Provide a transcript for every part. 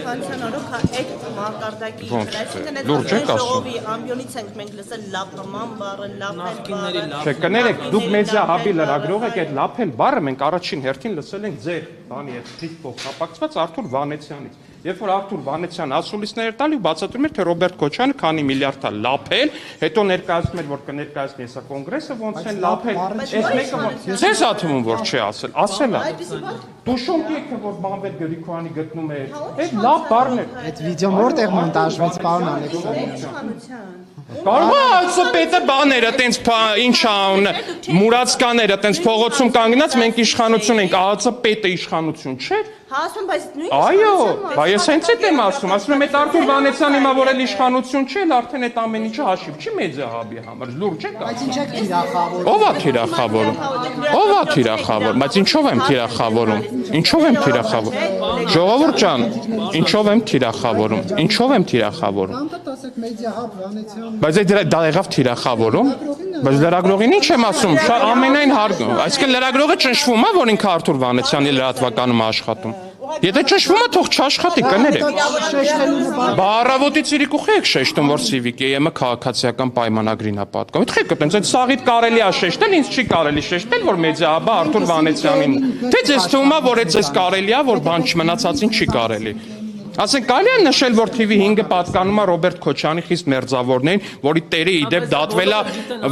իշխանության օրոք այդ մակարդակի ժողովի ամբիոնից ենք մենք լսել լափման բառը, լափել բառը։ Չէ, կներեք, դուք մեդիա հաբի լրագրող եք, այդ լափել բառը մենք առաջին հերթին լսել ենք ձեր բանի հետ թիթվով կապակցված Արթուր Վանեցյանից։ Երբ որ Արթուր Վանեցյանը ասուլիսներ էր տալի ու բացատրում էր, թե Ռոբերտ Քոչյանը քանի միլիարդ է լափել, հետո ներկայացնում էր, որ կներկայացնի հեսա կոնգրեսը ոնց են լափել, այս մեկը ձեզ աթվում որ չի ասել, ասել է։ Դուշում եկը որ Բանվել Գրիգորյանի գտնում է, այդ լավ բառն է։ Այդ վիդեոն որտեղ մոնտաժվեց, պարոն Ալեքսանդրովիչ։ Կարող է այցոպետը բաները, տենց ինչ անունը, մուրացկաները, տենց փողոցում կանգնած մենք իշխանություն ենք, այցոպետը իշխանություն չէ։ Հասում, բայց նույն Այո, բայց ես հենց այդ եմ ասում եմ այդ Արթուր Վանեցյանը հիմա որ էլ իշխանություն չէ, արդեն այդ ամեն ինչը հաշիվ չի մեդիա հաբի համար, լուրջ է կա։ Բայց ինչ եք թիրախավորում։ Ո՞վ է թիրախավորում։ Ո՞վ է թիրախավորում, բայց ինչով եմ թիրախավորում։ Ինչով եմ թիրախավորում։ Ժողովուրդ ջան, ինչով եմ թիրախավորում։ Ինչով եմ թիրախավորում։ Անդադ ասեք մեդիա հաբ Վանեցյան։ Բայց այդ դա եղավ թիրախավորում։ Բայց լրագրողին ինչ եմ ասում, ամենայն հարգում։ Այսինքն լրագրողը ճնշվում է, որ ինքը Արթուր Վանեցյանի լրատվականում է աշխատում։ Եթե ճնշվում է, թող չաշխատի, կներեք։ Առավոտից իրիկուխ եք շեշտում, որ Civic AM-ը քաղաքացիական պայմանագրին է պատկանում։ Եք այտենց այդ սաղիդ կարելի է շեշտել, ինձ չի կարելի շեշտել, որ մեդիա-հաբը Արթուր Վանեցյանին։ Թե ձեզ թվում է, որ այդ ձեզ կարելի է, որ բան չմնացածին չի կարելի։ Ասենք կարելի է նշել, որ TV5-ը պատկանում է Ռոբերտ Քոչյանի խիստ մերձավորներին, որի տերը իդեպ դատվել է,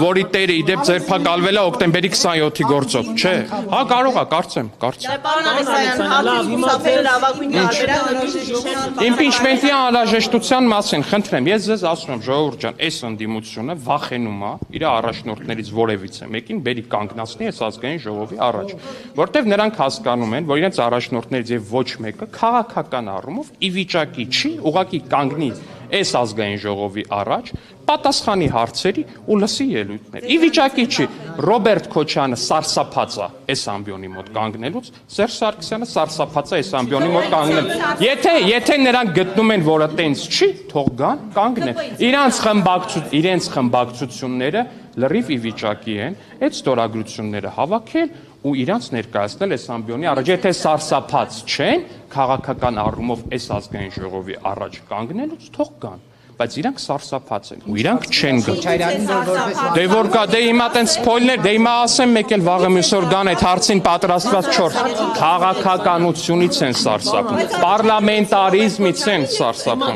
որի տերը իդեպ ձերբակալվել է օկտեմբերի 27-ի գործով, չէ։ Հա կարող է, կարծեմ։ Պարոն Ալեքսանդրյան, հապի խուսափել լավագույն տարբերակը Իմպիչմենտի անհրաժեշտության մասին, խնդրեմ, ես ձեզ ասում եմ, ժողովուրդ ջան, այս ընդդիմությունը վախենում է իր առաջնորդներից որևիցե մեկին բերի կանգնացնի այս ազգային ժողովի առաջ, որտեղ նրանք հասկանում են, որ իրենց առաջնորդներից եւ ոչ մեկը քաղաքական առումով վիճակի չի, ուղղակի կանգնի այս ազգային ժողովի առաջ, պատասխանի հարցերի ու լսի ելույթներ։ Ի վիճակի չի, Ռոբերտ Քոչյանը սարսափած է այս ամբիոնի մոտ կանգնելուց, Սերժ Սարգսյանը սարսափած է այս ամբիոնի մոտ կանգնել։ Եթե նրանք գտնում են, որ այտենց չի, թող գան, կանգնեն։ Իրենց խմբակցությունները լրիվ ի վիճակի են այդ ստորագրությունները հավաքել ու իրանց ներկայացնել այս ամբիոնի առաջ, եթե սարսափած չեն, քաղաքական առումով այս ազգային ժողովի առաջ կանգնելուց թող գան, բայց իրանք սարսափած են ու իրանք չեն գա։ Դե որ կա, դե հիմա տենց սփոյլներ, դե հիմա ասեմ մեկ էլ վաղը մյուս օր գան այդ հարցին պատրաստված 4 քաղաքականությունից են սարսափում, պարլամենտարիզմից են սարսափում։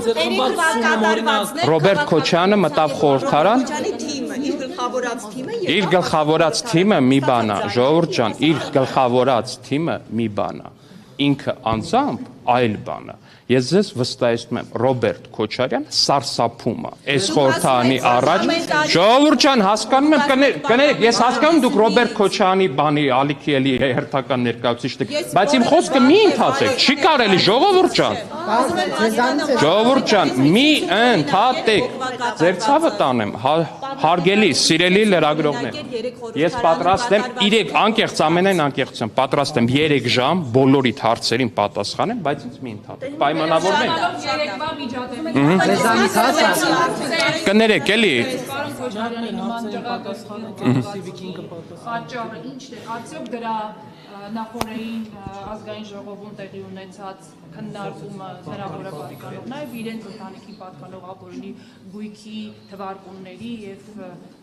Ռոբերտ Քոչյանը մտավ խորհրդարան, իր գլխավորած թիմը մի բան է, ժողովուրդ ջան, իր գլխավորած թիմը մի բան է, ինքը անձամբ այլ բան է։ Ես ձեզ վստահեցնում եմ, Ռոբերտ Քոչարյանը սարսափում է այս խորհրդարանի առաջ։ Ժողովուրդ ջան, հասկանում եմ, կներեք, ես հասկանում դուք Ռոբերտ Քոչարյանի բանի ալիքի էլի հերթական ներկայացուցիչ եք, բայց իմ խոսքը մի ընդհատեք, չի կարելի, ժողովուրդ ջան։ Ժողովուրդ ջան, մի ընդհատեք, ձեր ցավը տանեմ, հարգելի, սիրելի լրագրողներ։ Ես պատրաստ եմ 3 անկեղծ ամենայն անկեղծությամբ պատրաստ եմ 3 ժամ բոլորիդ հարցերին պատասխանեմ, բայց ինձ մի ընդհատեք։ Պայմանավորվենք։ Կներեք, էլի։ Պատճառը ինչն է, արդյոք դրա նախորդային ազգային ժողովում տեղի ունեցած քննարկումը հնարավոր է բարիկանող նաև իրենց ընտանիքի պատկանողավորնի գույքի թվարկումների եւ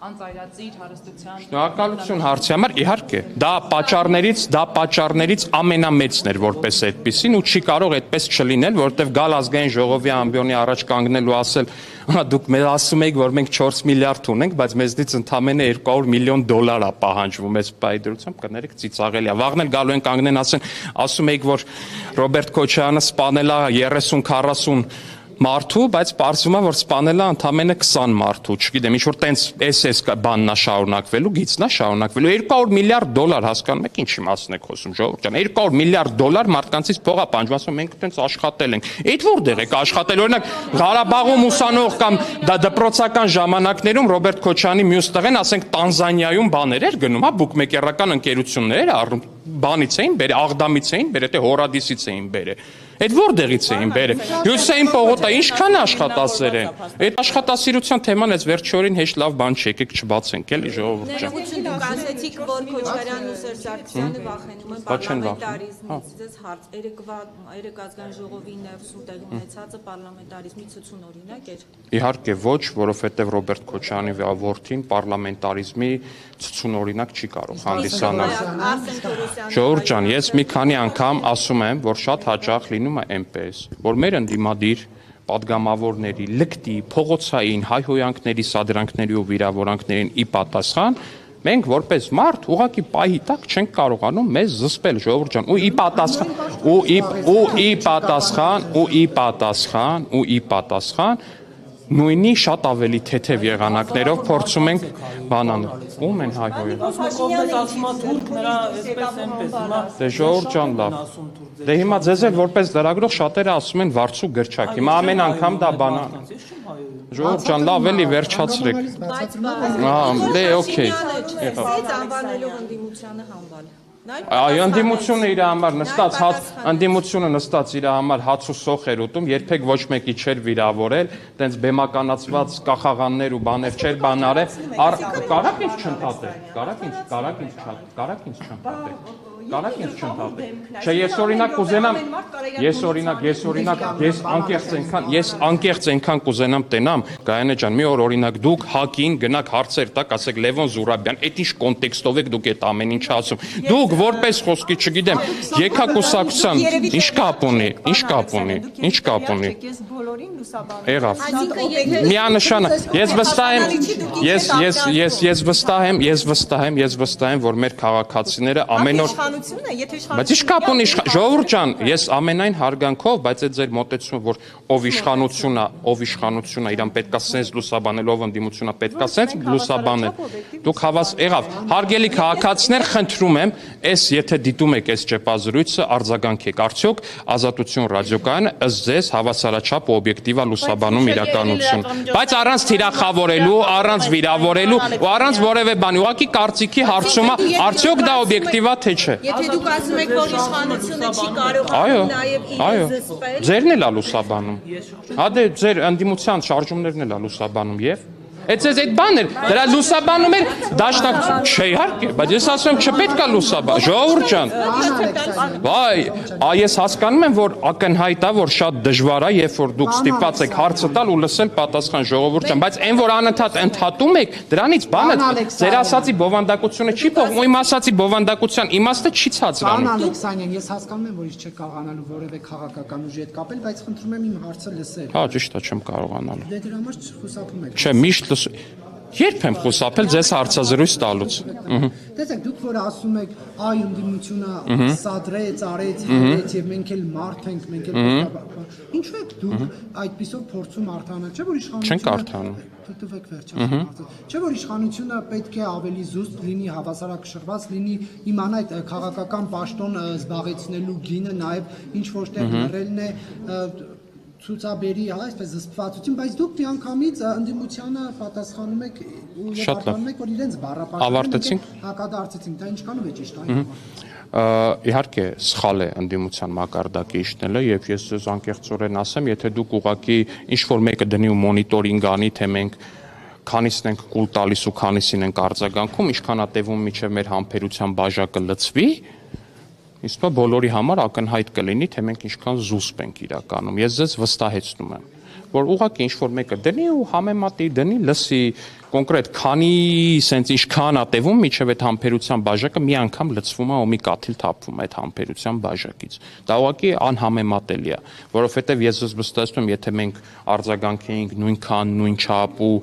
անծայրածիր հարստության։ Շնորհակալություն հարցի համար, իհարկե, դա պատճառներից ամենամեծն էր որպես այդպեսին ու չի կարող այդպես չլինել, որովհետեւ գալ ազգային ժողովի ամբիոնի առաջ կանգնել ու ասել, դուք մեզ ասում եք, որ մենք 4 միլիարդ ունենք, բայց մեզնից ընդամենը $200 միլիոն է պահանջվում այս պայդրությամբ, կներեք ծիծաղելի է։ Վաղն էլ գալու են կանգնեն ասում եք, որ Ռոբերտ Քոչյանը սպանել է 30-40 մարդու, բայց պարզվում է, որ սպանել է ընդամենը 20 մարդու, չգիտեմ, ինչ որ տենց SS բանն է շարունակվելու, գիծն է շարունակվելու, $200 միլիարդ, հասկանում եք ինչի մասն եք խոսում, ժողովուրդ ջան, $200 միլիարդ մարդկանցից փող է պահանջվում, ասում մենք տենց աշխատել ենք։ Այդ որտեղ եք աշխատել, օրինակ Ղարաբաղում ուսանող կամ դպրոցական ժամանակներում Ռոբերտ Քոչյանի մյուս տղեն, ասենք Տանզանիայում բաներ էր գնում, հա, բուկմեկերական ընկերություններ էր առնում։ բանից էին բերել, Աղդամից էին բերել, թե Հորադիսից էին բերել։ Այդ որտեղից էին բերել։ Հյուսեին պողոտա ինչքան աշխատասեր են։ Այդ աշխատասիրության թեման էս վերջորին հեշտ լավ բան չի, եկեք չբացենք, էլի ժողովուրդ ջան։ Դուք ասեցիք, որ Քոչարյանն ու Սերժ Սարգսյանը վախենում են պարլամենտարիզմից։ Ձեզ հարց, երեք ազգային ժողովի ներսում տեղի ունեցածը պարլամենտարիզմի ցուցուն օրինակ էր։ Իհարկե ոչ, որովհետև Ռոբերտ Քոչարյանի որդին պարլամենտարիզմի ցուցուն օրինակ չի կարող հանդիսանալ։ Ժողովուրդ ջան, ես մի քանի անգամ ասում եմ, որ շատ հաճախ լինում է այնպես, որ մեր ընդդիմադիր պատգամավորների լկտի, փողոցային հայհոյանքների, սադրանքների ու վիրավորանքներին ի պատասխան մենք որպես մարդ ուղղակի պահի տակ չենք կարողանում մեզ զսպել ժողովուրդ ջան ու ի պատասխան նույնի շատ ավելի թեթև եղանակներով փորձում ենք բանանել։ Ում են հայհոյել։ Դե ժողովուրդ ջան լավ։ Դե հիմա ձեզ էլ որպես լրագրող շատերը ասում են վարձու գրչակ։ Հիմա ամեն անգամ դա բանան։ Ժողովուրդ ջան լավ էլի վերջացրեք։ Դե օքեյ։ Բայց անվանելով ընդդիմությանը համբալ։ Այ ընդդիմությունը իր համար նստած իր համար հաց ու սոխ էր ուտում, երբեք ոչ մեկի չէր վիրավորել, տենց բեմականացված կախաղաններ ու բաներ չէր բանարել, կարաք ինձ չընդհատեք։ Չէ, ես օրինակ կուզենամ, ես անկեղծ այնքան կուզենամ տենամ, Գայանե ջան, մի օր օրինակ դուք հակին գնաք հարցեր տակ, ասեք Լևոն Զուրաբյան, այդ ինչ կոնտեքստով եք դուք այդ ամեն ինչ ասում։ Դուք որպես խոսքի, չգիտեմ, եկակուսակցության ինչ կապ ունի։ Եղավ։ Միանշանակ, ես վստահ եմ, որ մեր քաղաքացիները ամեն օր Բայց ինչ կապ ունի ժողովուրդ ջան, ես ամենայն հարգանքով, բայց այդ ձեր մոտեցումը, որ ով իշխանությունն է, իրան պետքա սենց լուսաբանել, ով ընդդիմությունն է պետքա սենց լուսաբանել։ Դուք եղավ, հարգելի քաղաքացիներ, խնդրում եմ, եթե դիտում եք այս ճեպազրույցը, արձագանքեք, արդյոք Ազատություն ռադիոկայանը ըստ ձեզ հավասարաչափ ու օբյեկտիվ է լուսաբանում իրականությունը։ Բայց առանց թիրախավորելու, առանց վիրավորելու ու առանց որևէ բանի, ուղղակի կարծիքի հարցում է, արդյոք դա օբյեկտիվ է թե չէ։ Եթե դուք ասում եք, որ իշխանությունը չի կարողանում նաև իրեն զսպել։ Ձերն էլ է լուսաբանում։ Հա դե ձեր ընդդիմության շարժումներն էլ է լուսաբանում եւ այդ բան էր, դրա լուսաբանում էր դաշնակցություն, չէ իհարկե, բայց ես ասում եմ չպետք է լուսաբան, ժողովուրդ ջան, վայ, ես հասկանում եմ, որ ակնհայտ է, որ շատ դժվար է, երբ որ դուք ստիպված եք հարցը տալ ու լսել պատասխան ժողովուրդ ջան, բայց այն որ անընդհատ ընդհատում եք, դրանից բանը ձեր ասացի բովանդակությունը չի փոխվում, ու իմ ասացի բովանդակության իմաստը չի ցածրանում։ Պարոն Ալեքսանյան, ես հասկանում եմ, որ ինչ չեք կարողանալու որևէ քաղաքական ուժի հետ կապել, բայց խնդրում եմ իմ հարցը լսել։ Հա, ճիշտ է, չեմ կարողանալու։ Դե դրա համար չխուսափում եք։ Չէ, միշտ Երբ եմ խուսափել ձեզ հարցազրույց տալուց։ Տեսեք, դուք որ ասում եք, այ ընդդիմությունը սադրեց, արեց, հենց եւ մենք էլ մարդ ենք, մենք էլ ինչու եք դուք այդպիսով փորձում արտանալ, չէ՞ որ իշխանությունը Չենք արտանում։ Թվեք վերջացնում։ Չէ՞ որ իշխանությունը պետք է ավելի զուսպ լինի, հավասարակշռված լինի, իմանա այդ քաղաքական պաշտոն զբաղեցնելու գինը, նաեւ ինչ որտեղ լրելն է ցուցաբերի, այսպես զսպվածություն, բայց դուք միանգամից ընդդիմությանը պատասխանում եք ու արտանում եք, որ իրենց բառապաշտպանեն հակադարձեցին, դա ինչքանով է ճիշտ այն։ Իհարկե սխալ է ընդդիմության մակարդակի իջնելը եւ ես ձեզ անկեղծորեն ասեմ, եթե դուք ուղակի ինչ-որ մեկը դնի ու մոնիտորինգ անի, թե մենք քանիսն ենք կուլ տալիս ու քանիսին ենք արձագանքում, ինչքանատևում միջև մեր համբերության բաժակը լցվի, իսկ բոլորի համար ակնհայտ կլինի, թե մենք ինչքան զուսպ ենք իրականում։ Ես ձեզ վստահեցնում եմ, որ ուղղակի ինչ-որ մեկը դնի ու համեմատի, դնի, լսի կոնկրետ քանի սենց ինչքան ա տևում միջև այդ համբերության բաժակը մի անգամ լցվում է ու մի կաթիլ թափվում է այդ համբերության բաժակից։ Դա ուղղակի անհամեմատելի է, որովհետև ես վստահեցնում եմ, եթե մենք արձագանքեինք նույնքան, նույն չափ ու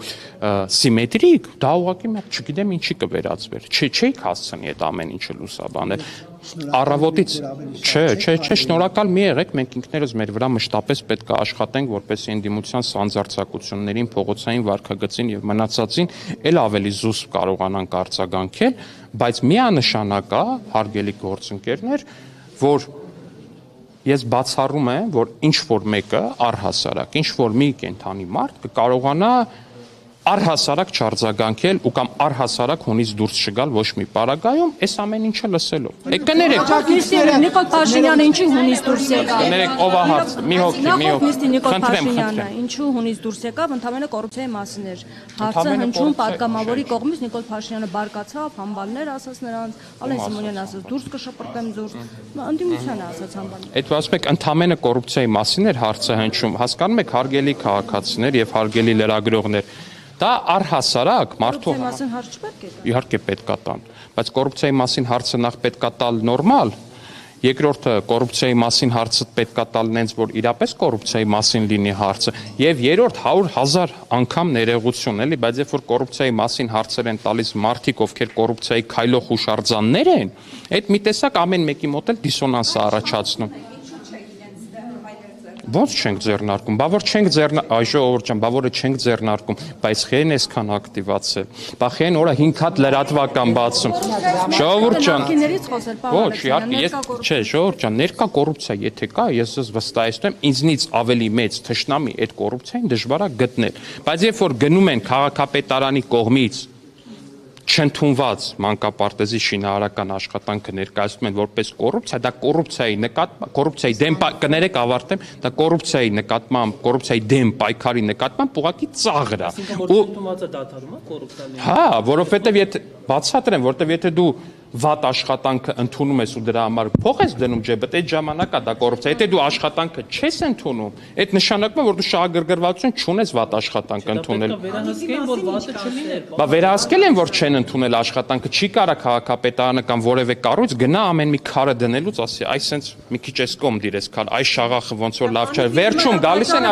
սիմետրիկ, դա ուղղակի մենք չգիտեմ ինչի կվերածվեր։ Չէիք հասցնի այդ ամեն ինչը լուսաբանել։ Առավոտից չէ, շնորհակալ մի եղեք, մենք ինքներս մեր վրա մշտապես պետք է աշխատենք, որպեսզի ընդդիմության սանձարձակություններին, փողոցային վարքագծին եւ մնացածին էլ ավելի զուսպ կարողանանք արձագանքել, բայց միանշանակ է, հարգելի գործընկերներ, որ ես բացառում եմ, որ ինչ որ մեկը առհասարակ, ինչ որ մի կենթանի մարդ կկարողանա առհասարակ չարձագանքել ու կամ առհասարակ հունից դուրս չգալ ոչ մի պարագայում, այս ամեն ինչը լսելով։ Կներեք, Նիկոլ Փաշինյանը ինչու հունից դուրս եկավ։ կներեք, ով է հարց, մի հոգի։ Նիկոլ Փաշինյանը ինչու հունից դուրս եկավ, ընդհանրապես կոռուպցիայի մասին էր։ Հարցը հնչում պատգամավորի կողմից Նիկոլ Փաշինյանը բարկացավ, համբալներ ասաց նրանց, Ալեն Սիմոնյանն ասաց դուրս կշպրտեմ դուրս, ընդդիմությանը ասաց համբալներ։ Այդ ասում եք ընդհանրապես կոռուպցիայի մասին էր հարցը հնչում։ Հասկանում եք, հարգելի քաղաքացիներ եւ հարգելի լրագրողներ, դա առհասարակ մարդու մասին հարց չպետք է։ Իհարկե պետքա տան, բայց կոռուպցիայի մասին հարցը նախ պետքա տալ նորմալ, երկրորդը կոռուպցիայի մասին հարցը պետքա տալ նենց որ իրապես կոռուպցիայի մասին լինի հարցը, եւ երրորդ 100,000 անգամ ներողություն, էլի, բայց երբ որ կոռուպցիայի մասին հարցեր են տալիս մարդիկ, ովքեր կոռուպցիայի քայլող հուշարձաններ են, այդ մի տեսակ ամեն մեկի մոտ էլ դիսոնանս է առաջացնում։ Ոնց չենք ձեռնարկում, բա որ չենք այ ժողովուրդ ջան, բա որը չենք ձեռնարկում, բայց խեն այսքան ակտիվացել, բա խեն օրը 5 հատ լրատվական բացում։ Ժողովուրդ ջան, ոչ, իհարկե, չէ, ժողովուրդ ջան, ներկա կոռուպցիա եթե կա, ես ես վստահեցնում եմ, ինձնից ավելի մեծ թշնամի այդ կոռուպցիային դժվար է գտնել, բայց երբ որ գնում են քաղաքապետարանի կողմից չընդունված մանկապարտեզի շինարարական աշխատանքը ներկայացնում են որպես կոռուպցիա, դա կոռուպցիայի դեմ կներեք ավարտեմ, դա կոռուպցիայի նկատմամբ, կոռուպցիայի դեմ պայքարի նկատմամբ ուղղակի ծաղր է։ Հա, որովհետև եթե բացատրեմ, որովհետև եթե դու վատ աշխատանքը ընդունում ես ու դրա համար փող ես դնում ջեբդ, այդ ժամանակ է դա կոռուպցիա։ Եթե դու աշխատանքը չես ընդունում, այդ նշանակում է, որ դու շահագրգռվածություն չունես վատ աշխատանք ընդունել։ Բա վերահսկել են, որ չեն ընդունել աշխատանքը, չի կարա քաղաքապետարանը կամ որևէ կառույց գնա ամեն մի քարը դնելուց ասի, այ սենց մի քիչ էս կողմ դիրես քար, այ շաղախը ոնց որ լավ չէ։ Վերջում գալիս են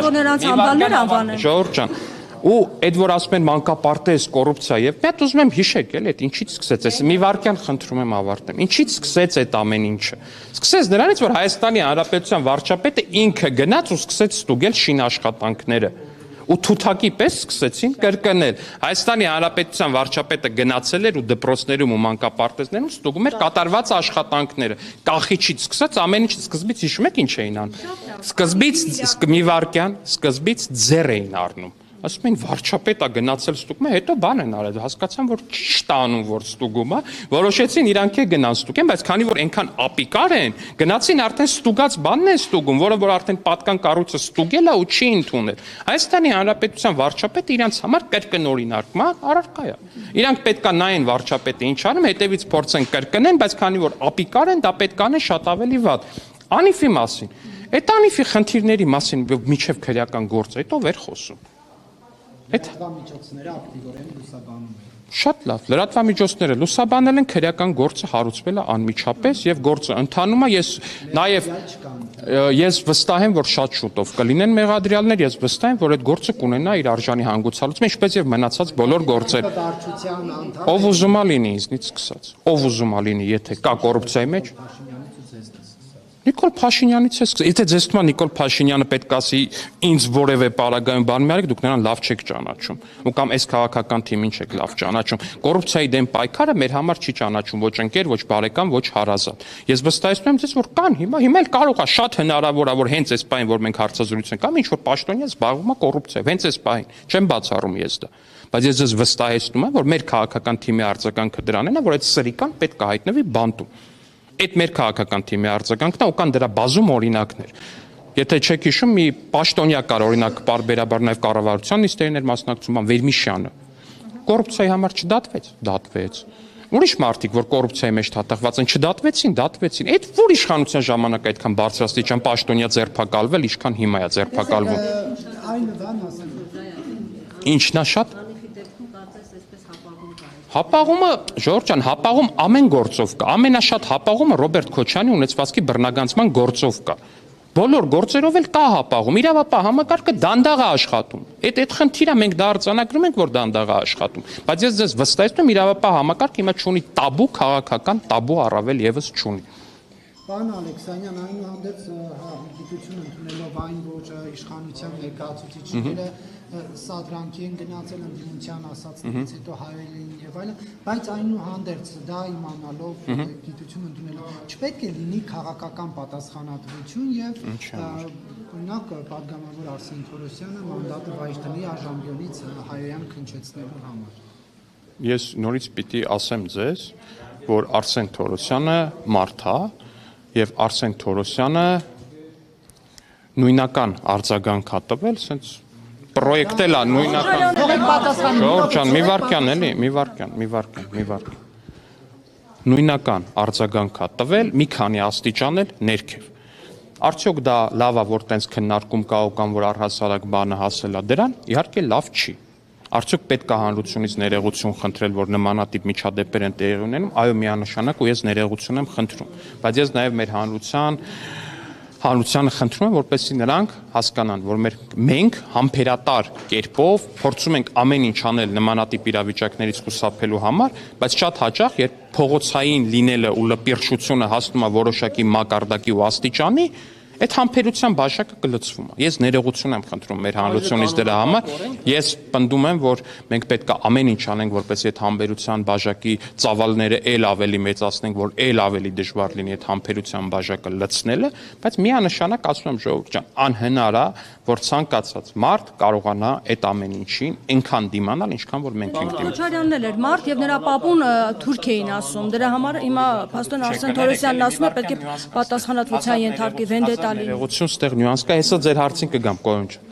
Ժողովուրդ ջան, ու այդ որ ասում են մանկապարտեզ կոռուպցիա եւ մի հատ ուզում եմ հիշեք էլի այդ ինչից սկսեց այս մի վարքյան խնդրում եմ ավարտեմ ինչից սկսեց այդ ամեն ինչը սկսեց նրանից որ Հայաստանի Հանրապետության վարչապետը ինքը գնաց ու սկսեց ստուգել շինաշխատանքները ու թութակի պես սկսեցին կրկնել Հայաստանի Հանրապետության վարչապետը գնացել էր ու դպրոցներում ու մանկապարտեզներում ստուգում էր կատարված աշխատանքները կախիչից սկսած ամեն ինչ սկզբից հիշում եք ինչ էին անում սկզբից մի վարքյան սկզբից ձեռ էին առնում ասում են վարչապետը գնացել ստուգում է, հետո բան են արել, հասկացան, որ ճիշտ անում, որ ստուգում է, որոշեցին իրանք է գնան ստուգեն, բայց քանի որ այնքան ապիկար են, գնացին արդեն ստուգած բանն են ստուգում, որը որ արդեն պատկան կառույցը ստուգել է ու չի ընդունել։ Հայաստանի Հանրապետության վարչապետը իրանց համար կրկնօրինակ առարկա է։ Իրանք պետքա նայեն վարչապետը ինչ անում, հետևից փորձեն կրկնեն, բայց քանի որ ապիկար են, դա պետք է շատ ավելի վատ։ Անիֆի մասին։ Այդ անիֆի խնդիրների մասին միջև քրեական գործ, այդ ով էր խոսում։ Լրատվամիջոցները ակտիվորեն լուսաբանում են։ Շատ լավ, լրատվամիջոցները լուսաբանել են քրեական գործը հարուցվել է անմիջապես եւ գործը ընթանում է, ես վստահ եմ, որ շատ շուտով կլինեն մեղադրյալներ, ես վստահ եմ, որ այդ գործը կունենա իր արժանի հանգուցալուծում, ինչպես եւ մնացած բոլոր գործերը։ Ով ուզում է լինի ինձնից սկսած, ով ուզում է լինի, եթե կա կոռուպցիայի մեջ Նիկոլ Փաշինյանից է սկսած։ Եթե ձեզ թվում է Նիկոլ Փաշինյանը պետք է ասի ինձ որևէ պարագայում բան մի արեք, դուք նրան լավ չեք ճանաչում։ Ու կամ այս քաղաքական թիմին չեք լավ ճանաչում։ Կոռուպցիայի դեմ պայքարը մեր համար չի ճանաչում ոչ ընկեր, ոչ բարեկամ, ոչ հարազատ։ Ես վստահեցնում եմ ձեզ, որ կան հիմա էլ կարող է շատ հնարավոր է, որ հենց այս պահին, որ մենք հարցազրույց ենք, կամ ինչ որ պաշտոնյա զբաղվում է կոռուպցիայով, հենց այս պահին։ Չեմ բացառում ես դա։ Բայց ես ձեզ վստահեցնում եմ, որ մեր քաղաքական թիմի արձագանքը դրանն է, որ այդ սրիկան պետք է հայտնվի բանտում։ Այդ մեր քաղաքական թիմի արձագանքն է ու կան դրա բազում օրինակներ։ Եթե չեք հիշում, մի պաշտոնյա կար օրինակ պարբերաբար նաև կառավարության նիստերին էր մասնակցում, Վերմիշյանը։ Կոռուպցիայի համար չդատվեց։ Ուրիշ մարդիկ, որ կոռուպցիայի մեջ թաթախված են, դատվեցին։ Այդ որ իշխանության ժամանակ այդքան բարձրաստիճան պաշտոնյա ձերբակալվել, ինչքան հիմա է ձերբակալվում։ Ինչն է շատ Հապաղումը, Ժողովուրդ ջան, հապաղում ամեն գործով կա։ Ամենաշատ հապաղումը Ռոբերտ Քոչյանի ունեցվածքի բռնագանցման գործով կա։ Բոլոր գործերով էլ կա հապաղում։ Իրավապահ համակարգը դանդաղ է աշխատում։ Այդ խնդիրը մենք դա արձանագրում ենք, որ դանդաղ է աշխատում։ Բայց ես ձեզ վստահեցնում եմ, իրավապահ համակարգը հիմա չունի տաբու, քաղաքական տաբու առավել եւս չունի։ Պարոն Ալեքսանյան, այնուհանդերձ գիտություն ընդունելով այն, որ իշխանության ներկայացուցիչները սադրանքի են գնացել ընդդիմության ասածներից հետո հայերին եւ այլն, բայց այնուհանդերձ դա իմանալով գիտություն ընդունելով չպետք է լինի քաղաքական պատասխանատվություն եւ օրինակ պատգամավոր Արսեն Թորոսյանը մանդատը վայր տնի Աժամբյոնից հայերյան քննչեցնելու համար։ Ես նորից պիտի ասեմ ձեզ, որ Արսեն Թորոսյանը մարդ է եւ Արսեն Թորոսյանը նույնական արձագանք է տվել, ասենց պրոյեկտել է նույնական։ Ժողովուրդ ջան, մի վարքյան։ Նույնական արձագանք է տվել, մի քանի աստիճան էլ ներքև։ Արդյոք դա լավ է, որ տենց քննարկում կա ու կամ որ առհասարակ բանը հասել է դրան, իհարկե լավ չի։ Արդյոք պետք է հանրությունից ներողություն խնդրել, որ նմանատիպ միջադեպեր են տեղի ունենում, այո, միանշանակ ու ես ներողություն եմ խնդրում, բայց ես նաև մեր հանրությանը խնդրում եմ, որպեսզի նրանք հասկանան, որ մենք համբերատար կերպով փորձում ենք ամեն ինչ անել նմանատիպ իրավիճակներից խուսափելու համար, բայց շատ հաճախ, երբ փողոցային լինելը ու լպիրշությունը հասնում է որոշակի մակարդակի ու աստիճանի, այդ համբերության բաժակը կլցվում է։ Ես ներողություն եմ խնդրում մեր հանրությունից դրա համար։ Ես պնդում եմ, որ մենք պետք է ամեն ինչ անենք, որպեսզի այդ համբերության բաժակի ծավալները ել ավելի մեծացնենք, որ ել ավելի դժվար լինի այդ համբերության բաժակը լցնելը, բայց միանշանակ ասում եմ ժողովուրդ ջան, անհնար է, որ ցանկացած մարդ կարողանա այդ ամեն ինչին այնքան դիմանալ, ինչքան որ մենք ենք դիմանում։ Քոչարյանն էլ էր մարդ եւ նրա պապուն թուրք էին ասում։ Դրա համար հիմա փաստորեն Արսեն Թորոսյանն ասում է պետք է պատասխանատվության ենթարկի վենդետա Ներողություն, ստեղ նյուանս կա, հեսա ձեր հարցին կգամ Կոյուն ջան։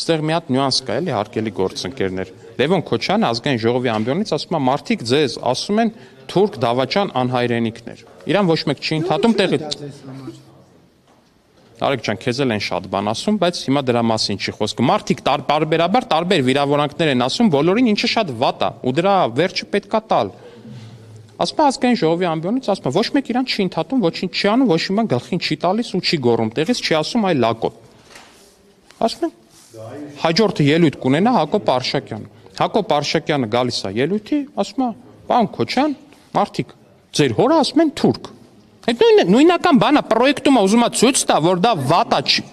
Ստեղ մի հատ նյուանս կա, էլի հարգելի գործընկերներ։ Լևոն Քոչյանը ազգային ժողովի ամբիոնից ասում է մարդիկ ձեզ ասում են թուրք դավաճան անհայրենիքներ։ Իրան ոչ մեկ չի ընդհատում տեղի։ Արեգ ջան, քեզ էլ են շատ բան ասում, բայց հիմա դրա մասին չի խոսքը։ Մարդիկ տարբերաբար տարբեր վիրավորանքներ են ասում, բոլորին ինչը շատ վատ է, ու դրա վերջը պետքա տալ։ Ասում ազգային ժողովի ամբիոնից ասում ոչ մեկ իրան չի ընդհատում, ոչինչ չի անում, ոչ մի բան գլխին չի տալիս ու չի գոռում, տեղից չի ասում այ լակոտ։ Ասում են հաջորդը ելույթ կունենա Հակոբ Արշակյանը։ Հակոբ Արշակյանը գալիս է ելույթի, ասում է պարոն Քոչյան, մարդիկ ձեր հորը ասում են թուրք։ Այդ նույնական բանը պրոյեկտում է ուզում է ցույց տա, որ դա վատ է չի։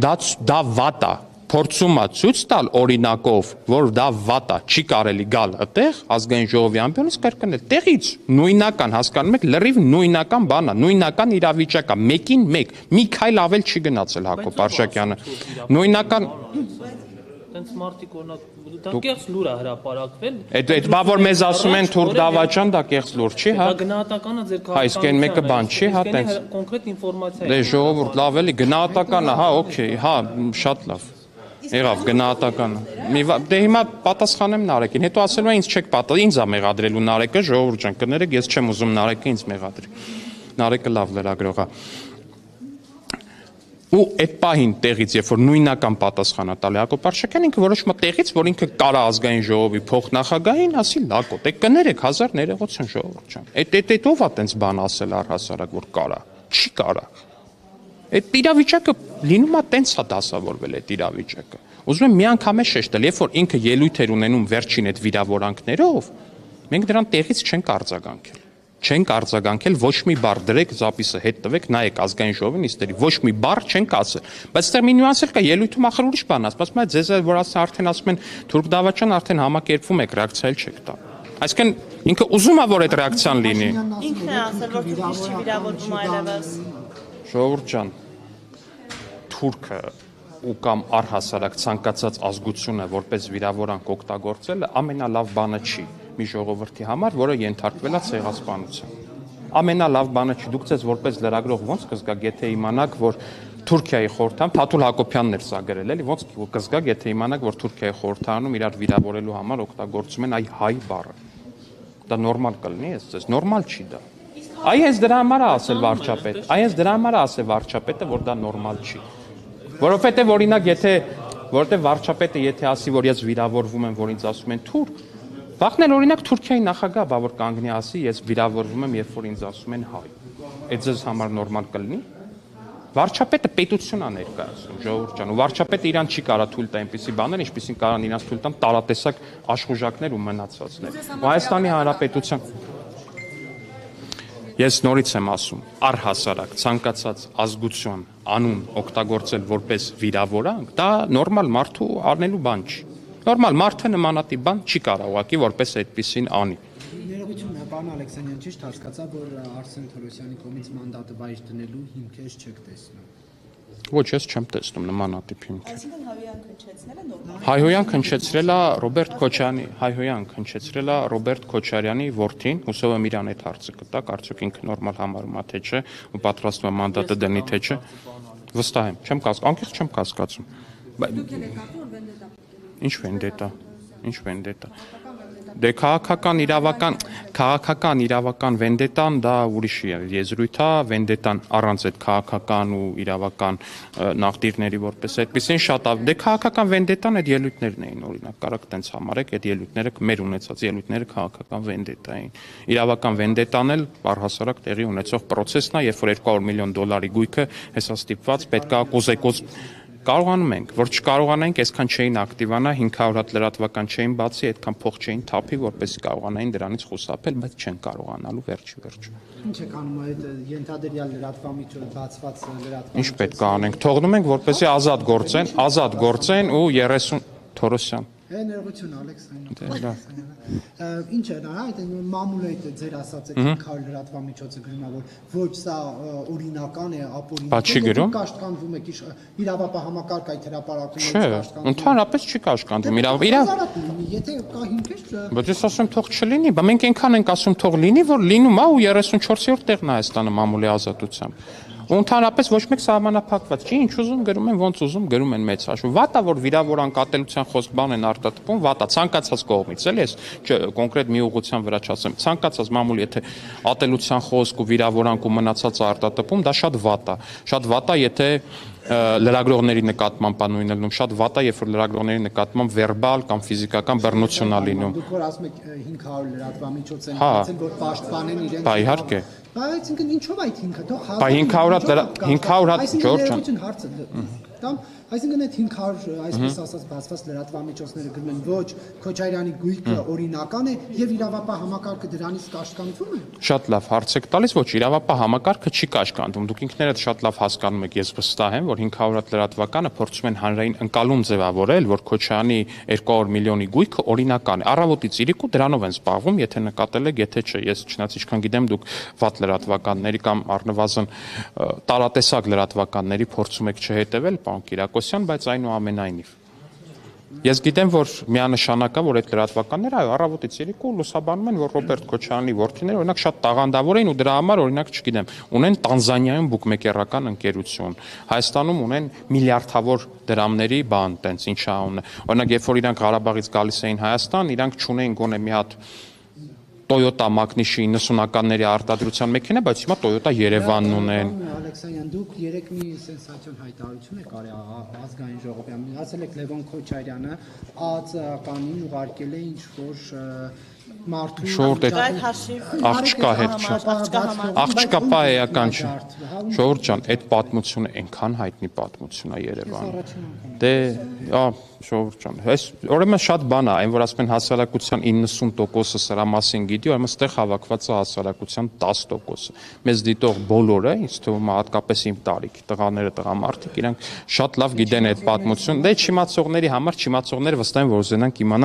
Դա վատ է։ Փորձում է ցույց տալ օրինակով, որ դա վատ է, չի կարելի գալ այդտեղ ազգային ժողովի ամբիոնից կրկնել։ Տեղից նույնական հասկանում եք, լրիվ նույնական բան է, նույնական իրավիճակ է, մեկին մեկ, մի քայլ ավել չի գնացել Հակոբ Արշակյանը։ Նույնական Տենց մարդիկ օրինակ դա կեղծ լուր է հրապարակվել։ Այդ բա որ մեզ ասում են թուրք դավաճան, դա կեղծ լուր չի, հա։ Դա գնահատականը ձեր քաղաքական։ Այս կեն մեկը բան չի, հա, տենց։ Կոնկրետ ինֆորմացիա։ Դե ժողովուրդ լավ էլի գնահատականը, հա, օքեյ, հա, շատ լավ։ Եղավ գնահատականը։ Դե հիմա պատասխանեմ Նարեկին, հետո ասելու է ինձ չեք պատասխանել, ինձ է մեղադրելու Նարեկը, ժողովուրդ ջան, կներեք, ես չեմ ուզում Նարեկը ինձ մեղադրի։ Նարեկը լավ լրագրող է։ Ու այդ պահին տեղից, երբ որ նույնական պատասխանը տալի Հակոբ Արշակյանն, ինքը որոշում է տեղից, որ ինքը կարա ազգային ժողովի փոխնախագահին ասի լակոտ, եք կներեք 1000 ներողություն ժողովուրդ ջան։ Այդ ով է տենց բան ասել առհասարակ, որ կարա, չի կարա։ Այդ իրավիճակը լինում է տենց է դասավորվել այդ իրավիճակը։ Ուզում եմ մի անգամ է շեշտել, երբ որ ինքը ելույթ էր ունենում վերջին այդ վիրավորանքներով, մենք դրան տեղից չենք արձագանքել։ Չենք արձագանքել, ոչ մի բառ դրեք, զապիսը հետ տվեք, նայեք ազգային ժողովին իստերի, ոչ մի բառ չենք ասել։ Բայց այստեղ մի նյուանս կա, ելույթում ախր ուրիշ բան ասում է, ձեզ որ արդեն ասում են թուրք դավաճան, արդեն համակերպվում եք, ռեակցիա չեք տա։ Այսինքն ինքը ուզում է, որ այդ ռեակցիան լինի։ Ինքն է ասել, որ թուրքից չի վիրավորվում այլևս։ Ժողովուրդ ջան, թուրքը ու կամ առհասարակ ցանկացած ազգությունը որպես վիրավորանք օգտագործելը ամենալավ բանը չի մի ժողովրդի համար, որը ենթարկվել է ցեղասպանության։ Ամենալավ բանը չի, դուք ձեզ որպես լրագրող ոնց կզգաք, եթե իմանաք, որ Թուրքիայի խորհրդան Փաթուլ Հակոբյանն էր սա գրել, էլի ոնց կզգաք, եթե իմանաք, որ Թուրքիայի խորհրդանում իրար վիրավորելու համար օգտագործում են այ հայ բառը։ Դա նորմալ կլինի, ես ձեզ նորմալ չի դա։ Այ հենց դրա համար է ասել վարչապետ, այ հենց դրա համար է ասել վարչապետը, որ դա նորմալ չի։ Որովհետև օրինակ, որովհետև վարչապետը եթե ասի, որ ես վիրավորվում եմ, որ ինձ ասում են թուրք, վախնել օրինակ Թուրքիայի նախագահ բա որ կանգնի ասի, ես վիրավորվում եմ, երբ որ ինձ ասում են հայ։ Այդ ձեզ համար նորմալ կլինի։ Վարչապետը պետություն է ներկայացնում, ժողովուրդ ջան, ու վարչապետը իրան չի կարա թույլ տա այնպիսի բաներ, ինչպիսին կարան իրանց թույլ տան տարատեսակ աշխուժակներ ու մնացածներ։ Ու Հայաստանի Հանրապետության Ես նորից եմ ասում, առհասարակ ցանկացած ազգություն անուն օգտագործել որպես վիրավորանք, դա նորմալ մարդու անելու բան չի։ Նորմալ մարդը նմանատիպ բան չի կարող ուղղակի որպես այդպեսին անի։ Ներողություն, պարոն Ալեքսանյան, ճիշտ հասկացա, որ Արսեն Թորոսյանի կողմից մանդատը վայր դնելու հիմքեր չեք տեսնում։ Ոչ, ես չեմ տեսնում նմանատիպ հիմք։ Այսինքն Հայոյան քնչեցնելը նորմալ։ Հայհոյան քնչեցրել է Ռոբերտ Քոչարյանի, Հայհոյան քնչեցրել է Ռոբերտ Քոչարյանի որդին, հուսով եմ իրան այդ հարցը կտակ, արդյոք ինքը նորմալ համարում է թե չէ, ու պատրաստվում է մանդատը դնի թե չէ։ Վստահ եմ, չեմ կասկածում, անկեղծ չեմ կասկածում։ Ինչ վենդետա, ինչ վենդետա։ Դե քաղաքական իրավական վենդետան դա ուրիշ եզրույթ է, վենդետան առանց այդ քաղաքական ու իրավական նախդիրների որպես այդպեսին շատ դե քաղաքական վենդետան այդ ելույթներն էին օրինակ կարող տենց համարեք այդ ելույթները մեր ունեցած ելույթները քաղաքական վենդետա էին իրավական վենդետան էլ առհասարակ տեղի ունեցող process-ն է երբ որ $200 միլիոն գույքը հեսա ստիպված պետք է կոզեկոզ Կարողանում ենք, որ չկարողանանք, այսքան չէին ակտիվանա, 500 հատ լրատվական չէին բացի, այդքան փող չէին թափի, որպեսզի կարողանային դրանից խուսափել, բայց չեն կարողանալու վերջի։ Ինչ եք անում այդ ենթադրյալ լրատվամիջոցը բացված լրատվամիջոցը։ Ինչ պետք է անենք, թողնում ենք, որպեսզի ազատ գործեն ու 30 Թորոսյան։ Ներողություն Ալեքսանյան։ Ինչ է դա, այդ մամուլը այդ ձեր ասած այդ 500 լրատվամիջոցը գրում է, որ ոչ սա օրինական է, ապօրինական է, կաշկանդվում եք իրավապահ համակարգ այդ հրապարակումից կաշկանդվում։ Ընդհանրապես չի կաշկանդվում Եթե կա հիմքեր, բայց ես ասում թող չլինի, բայց մենք այնքան ենք ասում թող լինի, որ լինում է ու 34-րդ տեղն է Հայաստանը մամուլի ազատությամբ։ Ու ընդհանրապես ոչ մեկ սահմանափակված չի, ինչ ուզում գրում են, ոնց ուզում գրում են մեծ հաշվով։ Վատա որ վիրավորանք ատելության խոսք բան են արտադրում, վատա ցանկացած կողմից, էլի ես կոնկրետ մի ուղղության վրա չասեմ, ցանկացած մամուլ եթե ատելության խոսք ու վիրավորանք ու մնացածը արտադրում, դա շատ վատա, եթե լրագրողների նկատմամբ անույն լինում, շատ վատա, երբ որ լրագրողների նկատմամբ վերբալ կամ ֆիզիկական բռնություն է լինում։ Դուք որ ասում եք 500 լրատվամիջոց են բացել, որ պաշտպանեն իրենց։ Բա իհարկե։ Այսինքն ինչով այդ հիմքը, թող 500 հատ Ջորջան։ Այսինքն այդ 500 այսպես ասած բացված լրատվամիջոցները գրում են ոչ Քոչարյանի գույքը օրինական է եւ իրավապահ համակարգը դրանից կաշկանդվում է։ Շատ լավ հարց եք տալիս, ոչ իրավապահ համակարգը չի կաշկանդվում։ Դուք ինքներդ շատ լավ հասկանում եք, ես վստահ եմ, որ 500 հատ լրատվականը փորձում են հանրային ընկալում ձևավորել, որ Քոչարյանի 200 միլիոնի գույքը օրինական է։ Առավոտից իրիկու դրանով են զբաղվում, եթե նկատել եք, եթե չէ, ես չնայած ինչքան գիտեմ, դուք վատ լրատվականների կամ առնվազն տարատեսակ լրատվականների փորձում եք չհետևել, պարոն Կիրակոսյան, բայց այնուամենայնիվ Ես գիտեմ, որ միանշանակ է, որ այդ լրատվականները այո, առավոտից երեկո լուսաբանում են, որ Ռոբերտ Քոչարյանի որդիները օրինակ շատ տաղանդավոր էին ու դրա համար օրինակ չգիտեմ, ունեն Տանզանիայում բուկմեկերական ընկերություն, Հայաստանում ունեն միլիարդավոր դրամների բան, տենց ինչ անունը։ Օրինակ, երբ որ իրանք Ղարաբաղից գալիս էին Հայաստան, իրանք չունեին գոնե մի հատ Toyota Magnishi 90-ականների արտադրության մեքենա, բայց հիմա Toyota Երևանն ունեն։ Ալեքսանյան, դուք երեք մի սենսացիոն հայտարարություն եք արել ազգային ժողովում։ Ասել եք Լևոն Քոչարյանը ԱԾ-ականին ուղարկել է ինչ-որ մարդու աղջկա հետ չէ։ Աղջկա պահեական չէ։ Ժողովուրդ ջան, այդ պատմությունը այնքան հայտնի պատմություն է Երևանում։ Դե, ժողովուրդ ջան, ուրեմն շատ բան է, այն որ ասում են հասարակության 90%-ը սրա մասին գիտի, ուրեմն այստեղ հավաքված է հասարակության 10%-ը։ Մեզ դիտող բոլորը, ինձ թվում է հատկապես իմ տարիքի տղաները, տղամարդիկ, իրանք շատ լավ գիտեն այդ պատմությունը։ Դե չիմացողների համար չիմացողները վստահ են որ ուզենան իմանան